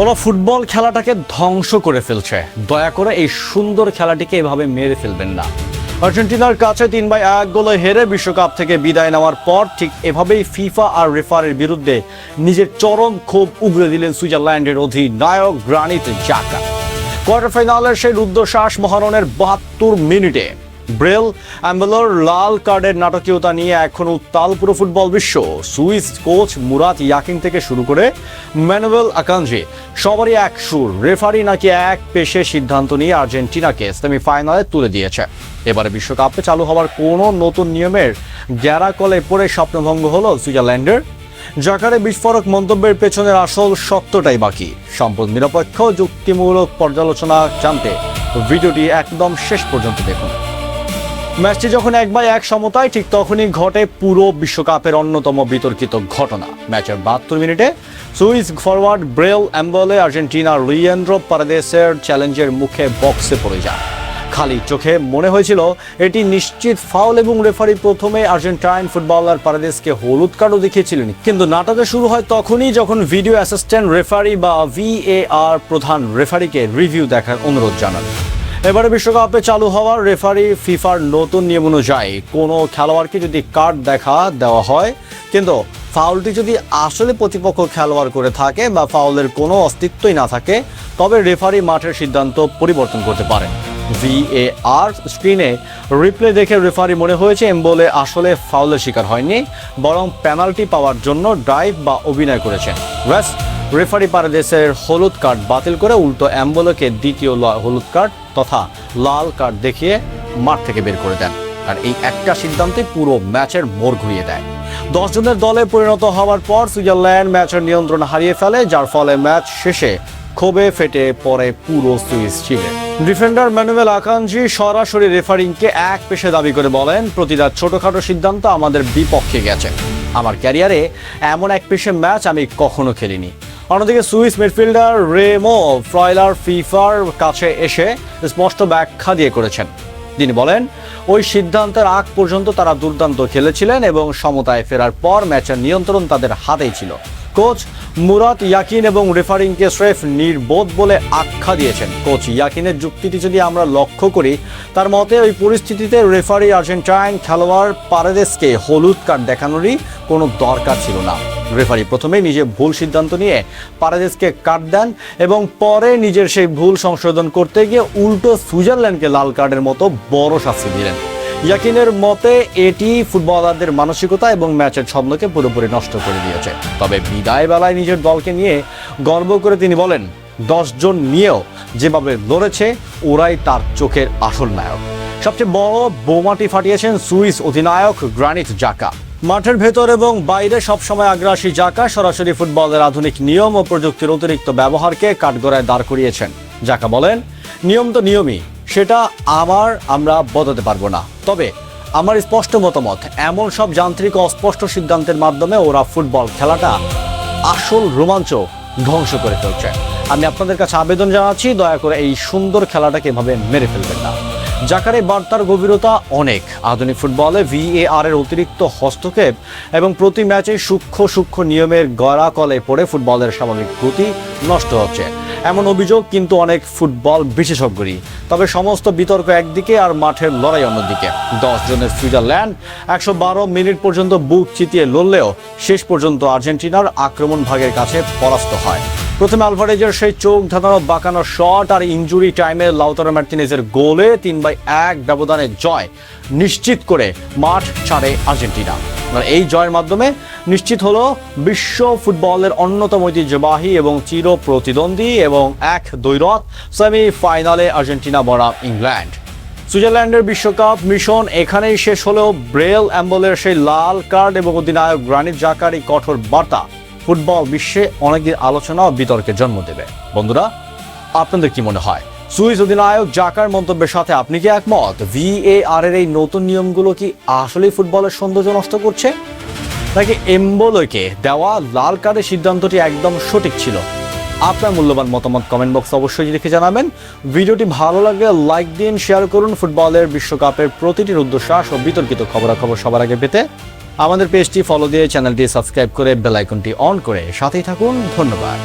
ওরা ফুটবল খেলাটাকে ধ্বংস করে ফেলছে। দয়া করে এই সুন্দর খেলাটিকে এভাবে মেরে ফেলবেন না। আর্জেন্টিনার কাছে 3-1 গোলে হেরে বিশ্বকাপ থেকে বিদায় নেওয়ার পর ঠিক এভাবেই ফিফা আর রেফারির বিরুদ্ধে নিজের চরম ক্ষোভ উগরে দিলেন সুইজারল্যান্ডের অধিনায়ক গ্রানিট জাকা। কোয়ার্টার ফাইনালের সেই রুদ্ধশ্বাস মহারণের 72 মিনিটে ব্রেল অ্যাম্বেলোর লাল কার্ডের নাটকীয়তা নিয়ে এখন উত্তাল পুরো ফুটবল বিশ্ব। সুইস কোচ মুরাত ইয়াকিন থেকে শুরু করে ম্যানুয়েল আকাঞ্জি সবারই এক সুর, রেফারি নাকি এক পেশে সিদ্ধান্ত নিয়ে আর্জেন্টিনাকে সেমিফাইনালে তুলে দিয়েছে। এবারে বিশ্বকাপে চালু হওয়ার কোনো নতুন নিয়মের গ্যারাকলে পড়ে স্বপ্নভঙ্গ হলো সুইজারল্যান্ডের। জাকারে বিস্ফোরক মন্তব্যের পেছনের আসল সত্যটাই বাকি। সম্পূর্ণ নিরপেক্ষ যুক্তিমূলক পর্যালোচনা জানতে ভিডিওটি একদম শেষ পর্যন্ত দেখুন। ম্যাচটি যখন 1-1 সমতায়, ঠিক তখনই ঘটে পুরো বিশ্বকাপের অন্যতম বিতর্কিত ঘটনা। ম্যাচের 72 মিনিটে সুইস ফরওয়ার্ড ব্রেল অ্যাম্বেলে আর্জেন্টিনার লিয়েন্দ্রো পারাদেসের চ্যালেঞ্জের মুখে বক্সে পড়ে যায়। খালি চোখে মনে হয়েছিল এটি নিশ্চিত ফাউল এবং রেফারি প্রথমে আর্জেন্টাইন ফুটবলার পারাদেসকে হলুদ কার্ডও দেখিয়েছিলেন। কিন্তু নাটকটা শুরু হয় তখনই যখন ভিডিও অ্যাসিস্ট্যান্ট রেফারি বা VAR প্রধান রেফারিকে রিভিউ দেখার অনুরোধ জানান। এবারে বিশ্বকাপে চালু হওয়ার রেফারি ফিফার নতুন নিয়ম অনুযায়ী কোনো খেলোয়াড়কে যদি কার্ড দেওয়া হয়, কিন্তু ফাউলটি যদি আসলে প্রতিপক্ষ খেলোয়াড় করে থাকে বা ফাউলের কোনো অস্তিত্বই না থাকে, তবে রেফারি মাঠের সিদ্ধান্ত পরিবর্তন করতে পারেন। VAR স্ক্রিনে রিপ্লে দেখে রেফারি মনে হয়েছে এমবোলে আসলে ফাউলের শিকার হয়নি, বরং পেনাল্টি পাওয়ার জন্য ড্রাইভ বা অভিনয় করেছেন। রেফারি পারাদেসের হলুদ কার্ড বাতিল করে উল্টো অ্যাম্বোলোকে দ্বিতীয় হলুদ কার্ড তথা লাল কার্ড দেখিয়ে মাঠ থেকে বের করে দেন। আর এই একটা সিদ্ধান্তে পুরো ম্যাচের মোড় ঘুরিয়ে দেয়। 10 জনের দলে পরিণত হওয়ার পর সুইজারল্যান্ড ম্যাচের নিয়ন্ত্রণ হারিয়ে ফেলে, যার ফলে ম্যাচ শেষে ক্ষোভে ফেটে পড়ে পুরো সুইস শিবির। ডিফেন্ডার ম্যানুয়েল আকাঞ্জি সরাসরি রেফারিংকে এক পেশে দাবি করে বলেন, প্রতিটা ছোটখাটো সিদ্ধান্ত আমাদের বিপক্ষে গেছে। আমার ক্যারিয়ারে এমন এক পেশে ম্যাচ আমি কখনো খেলিনি। অন্যদিকে সুইস মিডফিল্ডার রেমো ফ্রয়লার ফিফার কাছে এসে স্পষ্ট ব্যাখ্যা দিয়ে করেছেন। তিনি বলেন, ওই সিদ্ধান্তের আগ পর্যন্ত তারা দুর্দান্ত খেলেছিলেন এবং সমতায় ফেরার পর ম্যাচের নিয়ন্ত্রণ তাদের হাতেই ছিল। কোচ মুরাত ইয়াকিন এবং রেফারিংকে স্রেফ নির্বোধ বলে আখ্যা দিয়েছেন। কোচ ইয়াকিনের যুক্তিটি যদি আমরা লক্ষ্য করি, তার মতে ওই পরিস্থিতিতে রেফারি আর্জেন্টাইন খেলোয়াড় পারাদেসকে হলুদ কার্ড দেখানোরই কোনো দরকার ছিল না। রেফারি প্রথমে নিজে ভুল সিদ্ধান্ত নিয়ে পারাদেসকে কার্ড দেন এবং পরে নিজের সেই ভুল সংশোধন করতে গিয়ে উল্টো সুইজারল্যান্ডকে লাল কার্ডের মতো বড় শাস্তি দিলেন। ইয়াকিনের মতে এটি ফুটবলারদের মানসিকতা এবং ম্যাচের ছন্দকে পুরোপুরি নষ্ট করে দিয়েছে। তবে বিদায় বেলায় নিজের দলকে নিয়ে গর্ব করে তিনি বলেন, 10 জন নিয়েও যেভাবে লড়েছে ওরাই তার চোখের আসল নায়ক। সবচেয়ে বড় বোমাটি ফাটিয়েছেন সুইস অধিনায়ক গ্রানিট জাকা। মাঠের ভেতর এবং বাইরে সবসময় আগ্রাসী জাকা সরাসরি ফুটবলের আধুনিক নিয়ম ও প্রযুক্তির অতিরিক্ত ব্যবহারকে কাঠগড়ায় দাঁড় করিয়েছেন। জাকা বলেন, নিয়ম তো নিয়মই, সেটা আমরা বদলাতে পারবো না। তবে আমার স্পষ্ট মতামত, এমন সব যান্ত্রিক অস্পষ্ট সিদ্ধান্তের মাধ্যমে ওরা ফুটবল খেলাটা আসল রোমাঞ্চ ধ্বংস করে ফেলছে। আমি আপনাদের কাছে আবেদন জানাচ্ছি, দয়া করে এই সুন্দর খেলাটাকে এভাবে মেরে ফেলবেন না। জাকার এই বার্তার গভীরতা অনেক। আধুনিক ফুটবলে VAR এর অতিরিক্ত হস্তক্ষেপ এবং প্রতি ম্যাচে সূক্ষ্ম নিয়মের গড়াকলে পড়ে ফুটবলের স্বাভাবিক গতি নষ্ট হচ্ছে, এমন অভিযোগ কিন্তু অনেক ফুটবল বিশেষজ্ঞরই। তবে সমস্ত বিতর্ক একদিকে আর মাঠের লড়াই অন্যদিকে। 10 জনের সুইজারল্যান্ড 112 মিনিট পর্যন্ত বুক চিতিয়ে লড়লেও শেষ পর্যন্ত আর্জেন্টিনার আক্রমণ ভাগের কাছে পরাস্ত হয়। প্রথমে আলভারেজের সেই চোখ ধাঁধানো বাঁকানো শট আর ইনজুরি টাইমে লাউতারো মার্টিনেজের গোলে 3-1 ব্যবধানে জয় নিশ্চিত করে মাঠ ছাড়ে আর্জেন্টিনা। এই জয়ের মাধ্যমে নিশ্চিত হলো বিশ্ব ফুটবলের অন্যতম ঐতিহ্যবাহী এবং চির প্রতিদ্বন্দ্বী এবং এক দ্বৈরথ সেমিফাইনালে আর্জেন্টিনা বনাম ইংল্যান্ড। সুইজারল্যান্ডের বিশ্বকাপ মিশন এখানেই শেষ হলেও ব্রেল অ্যাম্বেলের সেই লাল কার্ড এবং অধিনায়ক গ্রানিট জাকার এই কঠোর বার্তা ফুটবল বিশ্বে অনেকদিন আলোচনা ও বিতর্কের জন্ম দেবে। বন্ধুরা, আপনাদের কি মনে হয়? সুইস অধিনায়ক জাকার মন্তব্যের সাথে আপনি কি একমত? VAR এর এই নতুন নিয়মগুলো কি আসলেই ফুটবলের সৌন্দর্য নষ্ট করছে, নাকি এমবোলোকে দেওয়া লাল কার্ডের সিদ্ধান্তটি একদম সঠিক ছিল? আপনার মূল্যবান মতামত কমেন্ট বক্সে অবশ্যই লিখে জানাবেন। ভিডিওটি ভালো লাগলে লাইক দিন, শেয়ার করুন। ফুটবলের বিশ্বকাপের প্রতিটি রুদ্ধশ্বাস ও বিতর্কিত খবরাখবর সবার আগে পেতে আমাদের পেজটি ফলো দিয়ে চ্যানেলটি সাবস্ক্রাইব করে বেল আইকনটি অন করে সাথেই থাকুন। ধন্যবাদ।